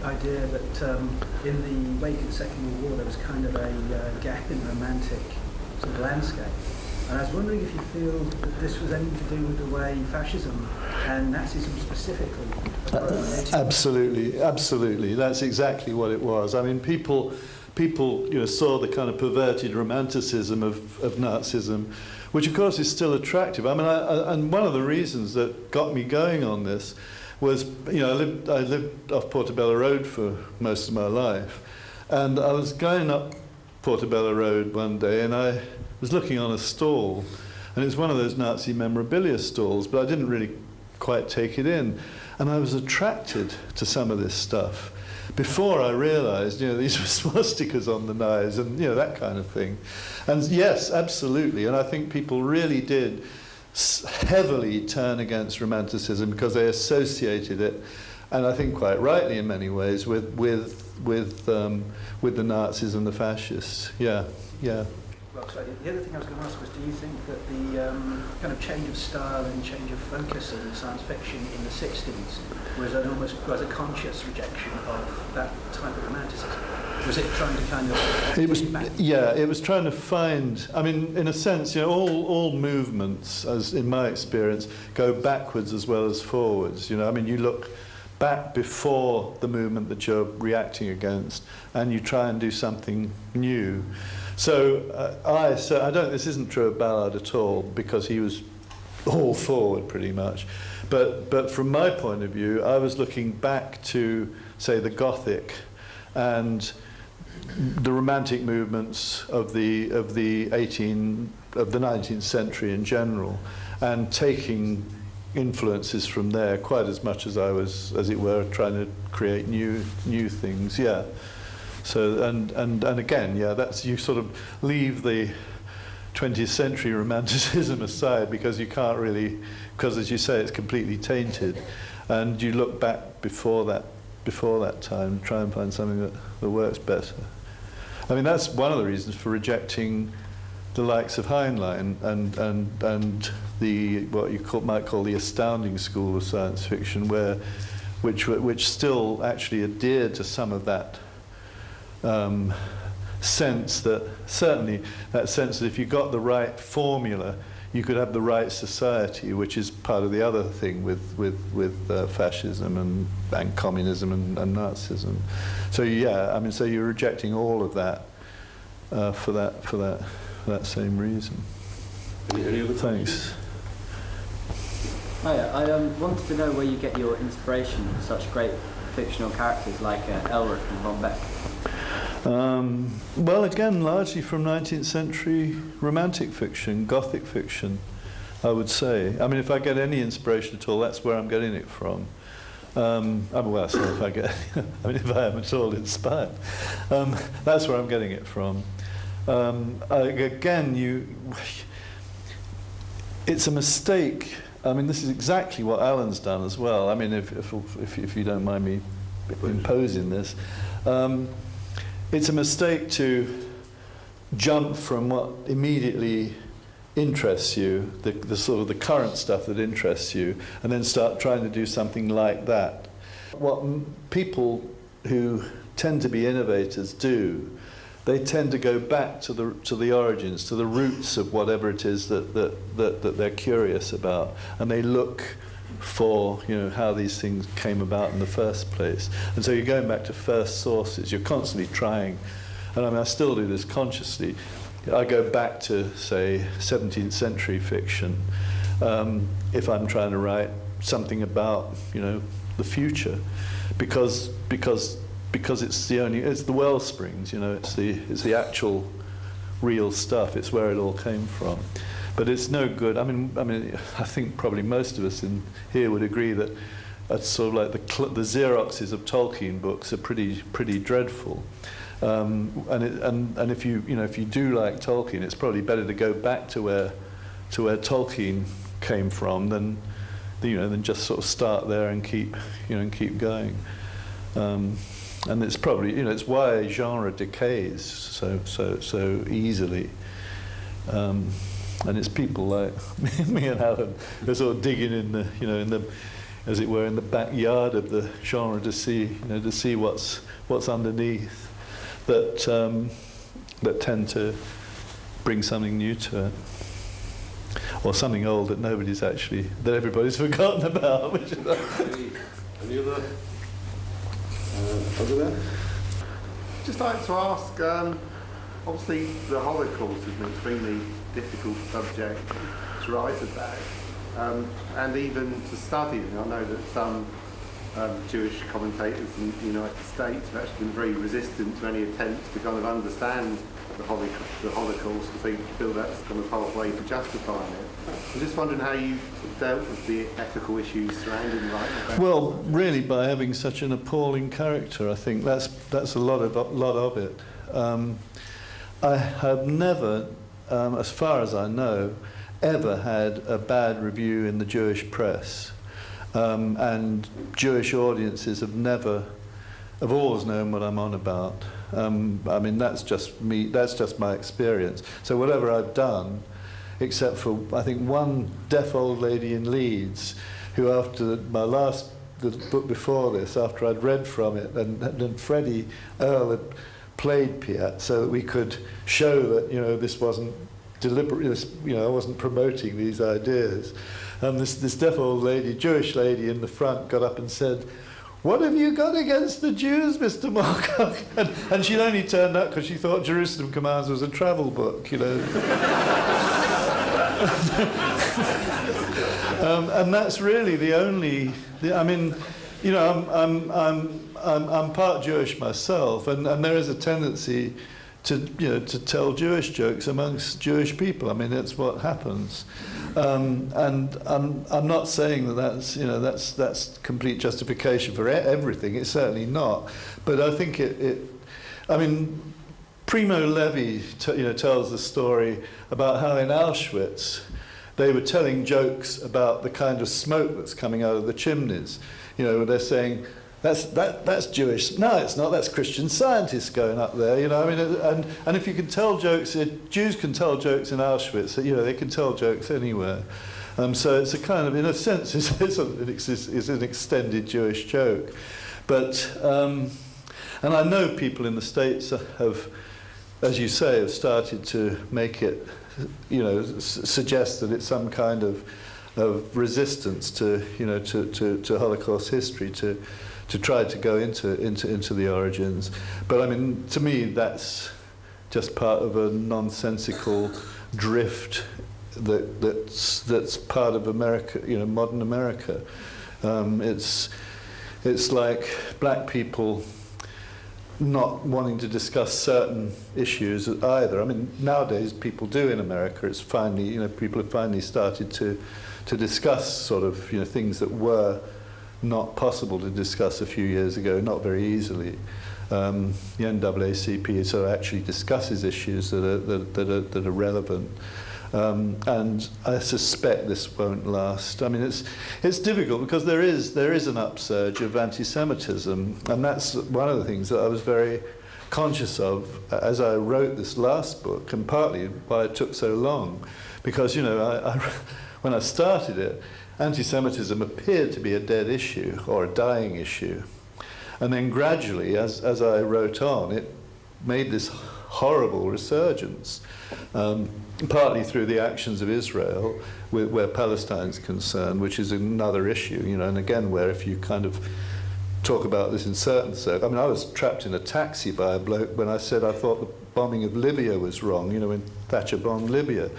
idea that in the wake of the Second World War there was kind of a gap in romantic sort of landscape. And I was wondering if you feel that this was anything to do with the way fascism and Nazism specifically approached. Absolutely. That's exactly what it was. I mean, people saw the kind of perverted romanticism of Nazism, which of course is still attractive. I mean, and one of the reasons that got me going on this was, I lived off Portobello Road for most of my life, and I was going up Portobello Road one day, and I was looking on a stall, and it was one of those Nazi memorabilia stalls, but I didn't really quite take it in, and I was attracted to some of this stuff before I realized, these were swastikas on the knives and, that kind of thing. And yes, absolutely, and I think people really did heavily turn against Romanticism because they associated it, and I think quite rightly in many ways, with the Nazis and the fascists. Yeah. Well, sorry, the other thing I was going to ask was, do you think that the kind of change of style and change of focus in science fiction in the 60s was a conscious rejection of that type of romanticism? Was it trying to kind of... It was trying to find... I mean, in a sense, all movements, as in my experience, go backwards as well as forwards. I mean, you look back before the movement that you're reacting against, and you try and do something new. So I don't. This isn't true of Ballard at all, because he was all forward pretty much. But from my point of view, I was looking back to, say, the Gothic and the Romantic movements of the 19th century in general, and taking influences from there quite as much as I was, as it were, trying to create new things. Yeah. So and again, that's, you sort of leave the 20th century romanticism aside, because you can't really, because as you say, it's completely tainted, and you look back before that time, try and find something that works better. I mean, that's one of the reasons for rejecting the likes of Heinlein and the what you might call the astounding school of science fiction, which still actually adhered to some of that sense that if you got the right formula, you could have the right society, which is part of the other thing with fascism and communism and Nazism. So so you're rejecting all of that for that same reason. Any other Thanks. Hiya, I wanted to know where you get your inspiration for such great fictional characters like Elric and Von Beck. Well, again, largely from 19th century Romantic fiction, Gothic fiction, I would say. I mean, if I get any inspiration at all, that's where I'm getting it from. Well, so if I get, if I am at all inspired, that's where I'm getting it from. Again, it's a mistake. I mean, this is exactly what Alan's done as well. I mean, if you don't mind me imposing this. It's a mistake to jump from what immediately interests you, the sort of the current stuff that interests you, and then start trying to do something like that. What people who tend to be innovators do, they tend to go back to the origins, to the roots of whatever it is that they're curious about, and they look for how these things came about in the first place. And so you're going back to first sources. You're constantly trying, and I mean, I still do this consciously. I go back to, say, 17th century fiction if I'm trying to write something about the future, because it's the well springs. It's the actual real stuff. It's where it all came from. But it's no good. I mean, I think probably most of us in here would agree that it's sort of like the Xeroxes of Tolkien books are pretty dreadful. And if you do like Tolkien, it's probably better to go back to where Tolkien came from than just sort of start there and keep going. And it's probably it's why genre decays so easily. And it's people like me and Alan who are sort of digging in the as it were, in the backyard of the genre to see what's underneath, that tend to bring something new to it. or something old that everybody's forgotten about. Which is Any other? Over there. Just like to ask, obviously the Holocaust is an extremely difficult subject to write about, and even to study. And I know that some Jewish commentators in the United States have actually been very resistant to any attempts to kind of understand the Holocaust, because they feel that's kind of halfway to justifying it. I'm just wondering how you dealt with the ethical issues surrounding writing about. Well, really, by having such an appalling character, I think that's a lot of it. I have never, as far as I know, ever had a bad review in the Jewish press, and Jewish audiences have always known what I'm on about. I mean, that's just me. That's just my experience. So whatever I've done, except for, I think, one deaf old lady in Leeds, who after the book before this, after I'd read from it, and Freddie Earle had played Piet so that we could show that, this wasn't deliberate, I wasn't promoting these ideas. And this deaf old lady, Jewish lady in the front, got up and said, "What have you got against the Jews, Mr. Moorcock?" And she'd only turned up because she thought Jerusalem Commands was a travel book, and that's really the only. I'm part Jewish myself, and there is a tendency to tell Jewish jokes amongst Jewish people. I mean, that's what happens, and I'm not saying that's complete justification for everything. It's certainly not, but I think Primo Levi tells the story about how in Auschwitz they were telling jokes about the kind of smoke that's coming out of the chimneys. They're saying, that's Jewish. No, it's not. That's Christian scientists going up there. And if you can tell jokes, Jews can tell jokes in Auschwitz. They can tell jokes anywhere. So it's a kind of, in a sense, it's an extended Jewish joke. But and I know people in the States have, as you say, have started to make it, suggest that it's some kind of resistance to Holocaust history, to try to go into the origins. But I mean, to me, that's just part of a nonsensical drift that's part of America, modern America. It's like black people not wanting to discuss certain issues either. I mean, nowadays people do in America. It's finally, people have finally started to discuss sort of, things that were not possible to discuss a few years ago, not very easily. The NAACP sort of actually discusses issues that are relevant. And I suspect this won't last. I mean, it's difficult because there is an upsurge of anti-Semitism, and that's one of the things that I was very conscious of as I wrote this last book, and partly why it took so long, because when I started it, anti-Semitism appeared to be a dead issue or a dying issue, and then gradually, as I wrote on, it made this horrible resurgence. Partly through the actions of Israel, where Palestine's concerned, which is another issue, and again, where if you kind of talk about this in certain circles, I mean, I was trapped in a taxi by a bloke when I said I thought the bombing of Libya was wrong, when Thatcher bombed Libya.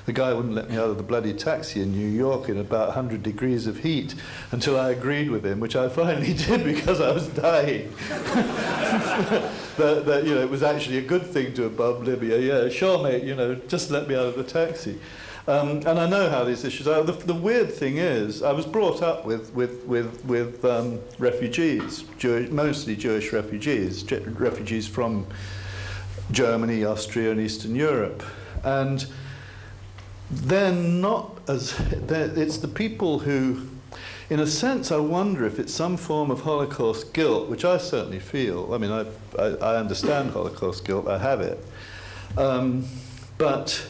The guy wouldn't let me out of the bloody taxi in New York in about 100 degrees of heat until I agreed with him, which I finally did because I was dying. that it was actually a good thing to have bombed Libya. Yeah, sure, mate, just let me out of the taxi. And I know how these issues are. The weird thing is, I was brought up with refugees, mostly Jewish refugees from Germany, Austria, and Eastern Europe. And they're not as... It's the people who, in a sense, I wonder if it's some form of Holocaust guilt, which I certainly feel. I mean, I understand Holocaust guilt, I have it. But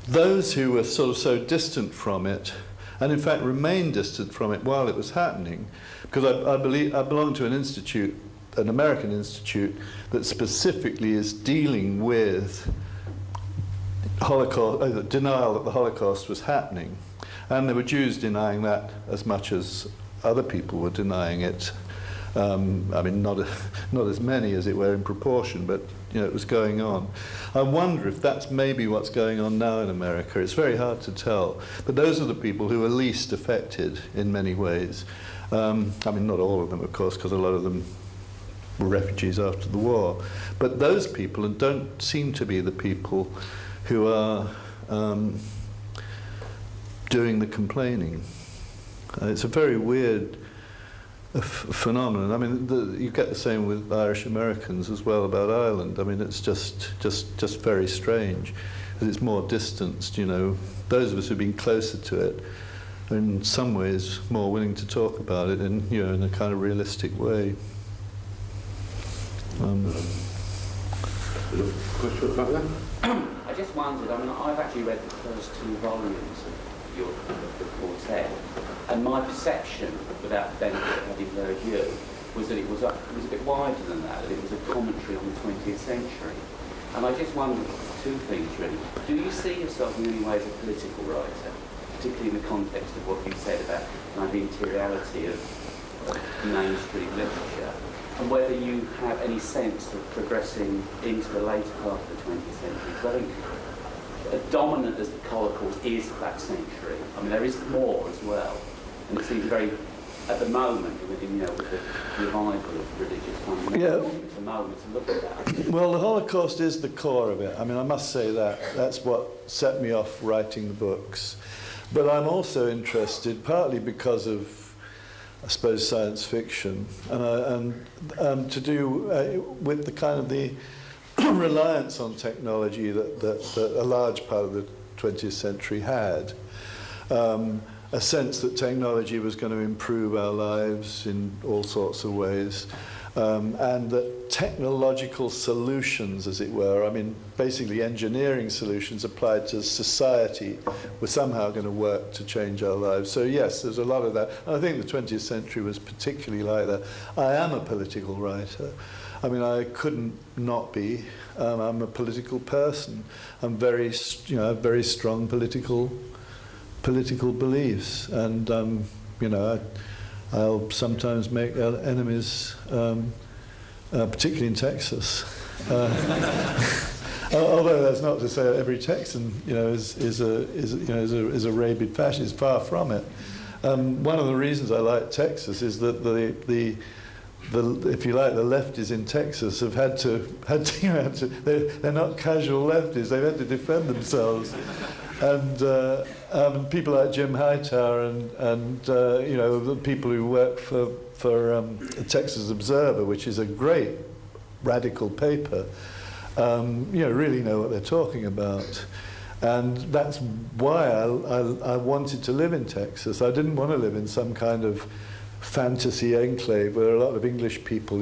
those who were sort of so distant from it, and in fact remained distant from it while it was happening, because I belong to an institute, an American institute, that specifically is dealing with Holocaust, denial that the Holocaust was happening. And there were Jews denying that as much as other people were denying it. I mean, not as many as it were in proportion, but it was going on. I wonder if that's maybe what's going on now in America. It's very hard to tell. But those are the people who are least affected in many ways. I mean, not all of them, of course, because a lot of them were refugees after the war. But those people don't seem to be the people who are doing the complaining. It's a very weird phenomenon. I mean, you get the same with Irish Americans as well about Ireland. I mean, it's just very strange, because it's more distanced. Those of us who've been closer to it are in some ways more willing to talk about it in a kind of realistic way. Question about that? I just wondered, I mean, I've actually read the first 2 volumes of the quartet, and my perception, without the benefit of having heard you, was that it was a bit wider than that it was a commentary on the 20th century. And I just wondered 2 things, really. Do you see yourself in any way as a political writer, particularly in the context of what you said about the interiority of mainstream literature, and whether you have any sense of progressing into the later part of the 20th century? Because I think dominant as the Holocaust is of that century, I mean, there is more as well, and it seems very, at the moment, with the revival of religious fundamentalism, it's a moment to look at that. Well, the Holocaust is the core of it. I mean, I must say that. That's what set me off writing the books. But I'm also interested, partly because of, I suppose, science fiction, and to do with the kind of the reliance on technology that a large part of the 20th century had. A sense that technology was going to improve our lives in all sorts of ways, and that technological solutions, as it were, I mean, basically engineering solutions applied to society, were somehow going to work to change our lives. So yes, there's a lot of that. And I think the 20th century was particularly like that. I am a political writer. I mean, I couldn't not be. I'm a political person. I'm very strong political beliefs, and I'll sometimes make enemies, particularly in Texas. Although that's not to say that every Texan, is a rabid fascist. Far from it. One of the reasons I like Texas is that if you like, the lefties in Texas have had to they're not casual lefties. They've had to defend themselves, and people like Jim Hightower and the people who work for the Texas Observer, which is a great radical paper, really know what they're talking about. And that's why I wanted to live in Texas. I didn't want to live in some kind of fantasy enclave where a lot of English people,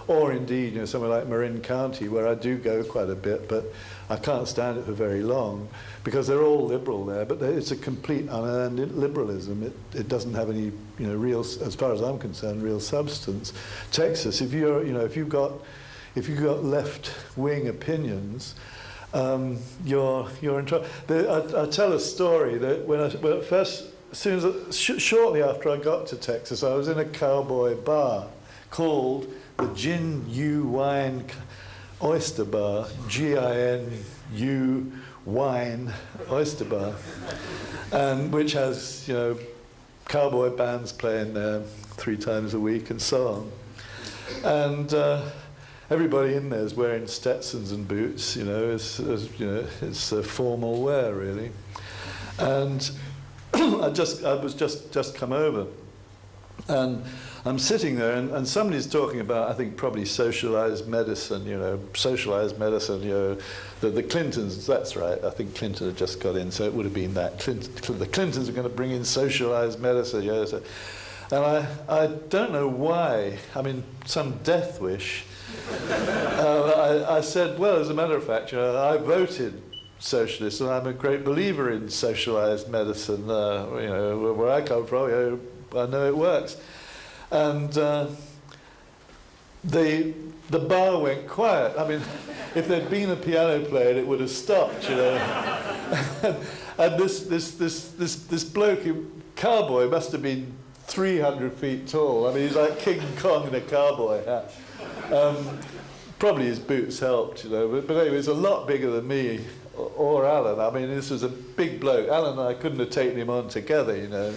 or indeed, somewhere like Marin County, where I do go quite a bit, but I can't stand it for very long, because they're all liberal there, but it's a complete unearned liberalism. It doesn't have any, real, as far as I'm concerned, real substance. Texas, if you've got left-wing opinions, you're in trouble. I tell a story that when first. Shortly after I got to Texas, I was in a cowboy bar called the Gin U Wine Oyster Bar, Ginu Wine Oyster Bar, and which has cowboy bands playing there 3 times a week and so on, and everybody in there is wearing Stetsons and boots. It's a formal wear really, and I was just come over, and I'm sitting there, and somebody's talking about, I think, probably socialized medicine. The Clintons. That's right. I think Clinton had just got in, so it would have been that. The Clintons are going to bring in socialized medicine. And I don't know why. I mean, some death wish. I said, well, as a matter of fact, I voted socialist, and I'm a great believer in socialized medicine. Where I come from, I know it works. And the bar went quiet. I mean, if there'd been a piano player, it would have stopped, you know. And this bloke, cowboy, must have been 300 feet tall. I mean, he's like King Kong in a cowboy hat. Probably his boots helped, you know. But anyway, he's a lot bigger than me or Alan. I mean, this was a big bloke. Alan and I couldn't have taken him on together, you know.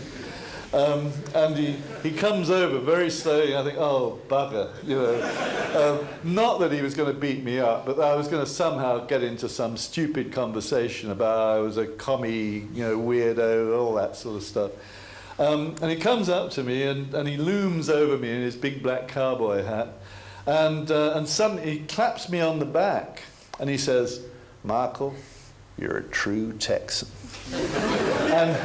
And he comes over very slowly, and I think, oh, bugger, you know. Not that he was going to beat me up, but I was going to somehow get into some stupid conversation about I was a commie, you know, weirdo, all that sort of stuff. And he comes up to me, and he looms over me in his big black cowboy hat, and suddenly he claps me on the back, and he says, "Michael, you're a true Texan." And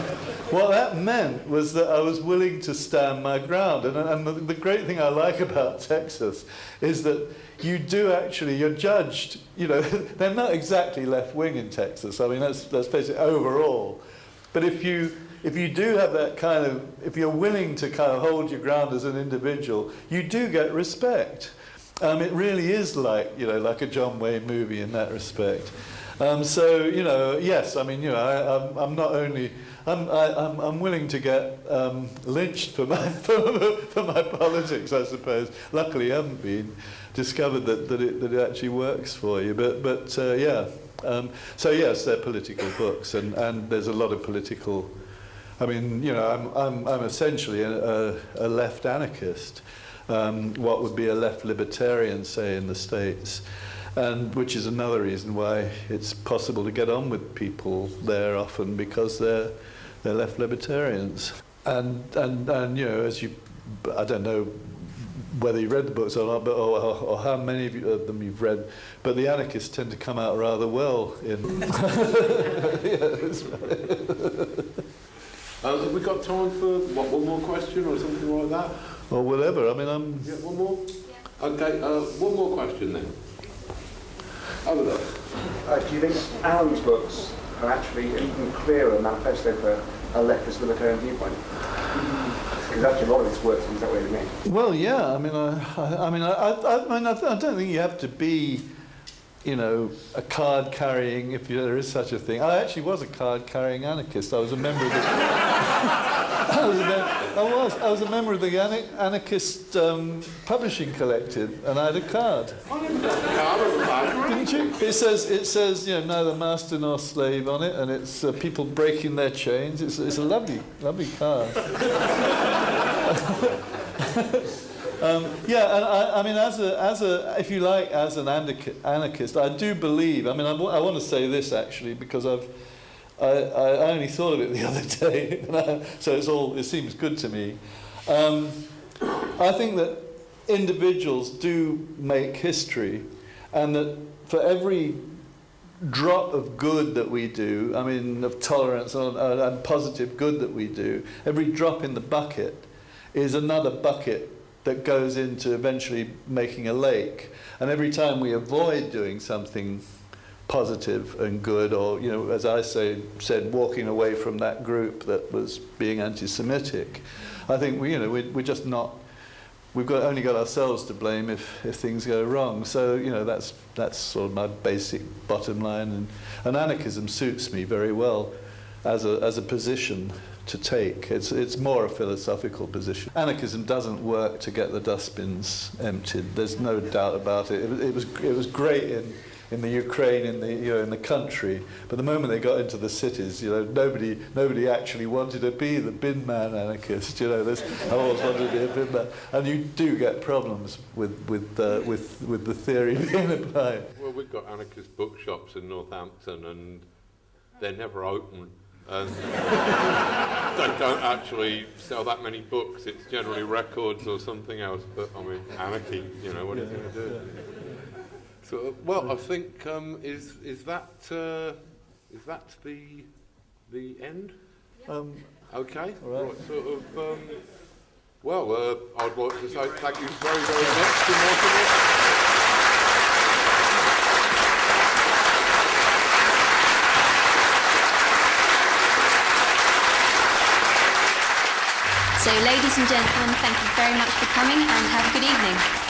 what that meant was that I was willing to stand my ground. And the great thing I like about Texas is that you do actually, you're judged, you know, they're not exactly left-wing in Texas. I mean, let's face it, overall. But if you do have that kind of, if you're willing to kind of hold your ground as an individual, you do get respect. It really is like, you know, like a John Wayne movie in that respect. So, you know, yes, I mean, you know, I'm not only, I'm willing to get lynched for my for my politics, I suppose. Luckily, I haven't been discovered that it actually works for you. But yeah. So yes, they're political books, and there's a lot of political. I mean, you know, I'm essentially a left anarchist. What would be a left libertarian, say, in the States. And which is another reason why it's possible to get on with people there often, because they're left libertarians. And you know, as you, I don't know whether you read the books or not, but or how many of them you've read, but the anarchists tend to come out rather well in. Yes. Have we got time for one more question or something like that? Or whatever. I mean, Yeah, one more. Yeah. Okay. One more question then. Over there. Do you think Alan's books are actually an even clearer manifesto for a leftist libertarian viewpoint? Because actually a lot of his work seems that way to me. Well, yeah. I mean, I don't think you have to be, you know, a card-carrying, if there is such a thing. I actually was a card-carrying anarchist. I was a member of the. I was a member of the anarchist publishing collective, and I had a card. Didn't you? It says, you know, neither master nor slave on it, and it's people breaking their chains. It's a lovely card. Yeah, and I mean, as a, if you like, as an anarchist, I do believe. I mean, I want to say this actually, because I only thought of it the other day, so it seems good to me. I think that individuals do make history, and that for every drop of good that we do, I mean, of tolerance and positive good that we do, every drop in the bucket is another bucket that goes into eventually making a lake. And every time we avoid doing something positive and good, or, you know, as I said, walking away from that group that was being anti-Semitic, I think we're just not. We've only got ourselves to blame if things go wrong. So, you know, that's sort of my basic bottom line, and anarchism suits me very well as a position to take. It's more a philosophical position. Anarchism doesn't work to get the dustbins emptied. There's no doubt about it. It was great in the Ukraine, in the country, but the moment they got into the cities, you know, nobody actually wanted to be the bin man anarchist. You know, I always wanted to be a bin man, and you do get problems with the theory being applied. Well, we've got anarchist bookshops in Northampton, and they're never open. And they don't actually sell that many books. It's generally records or something else. But I mean, anarchy. You know, what are you going to do? So, well, I think is that the end? Okay. Right. Sort of. Well, I'd like to say thank you very, very much to Moorcock. So, ladies and gentlemen, thank you very much for coming, and have a good evening.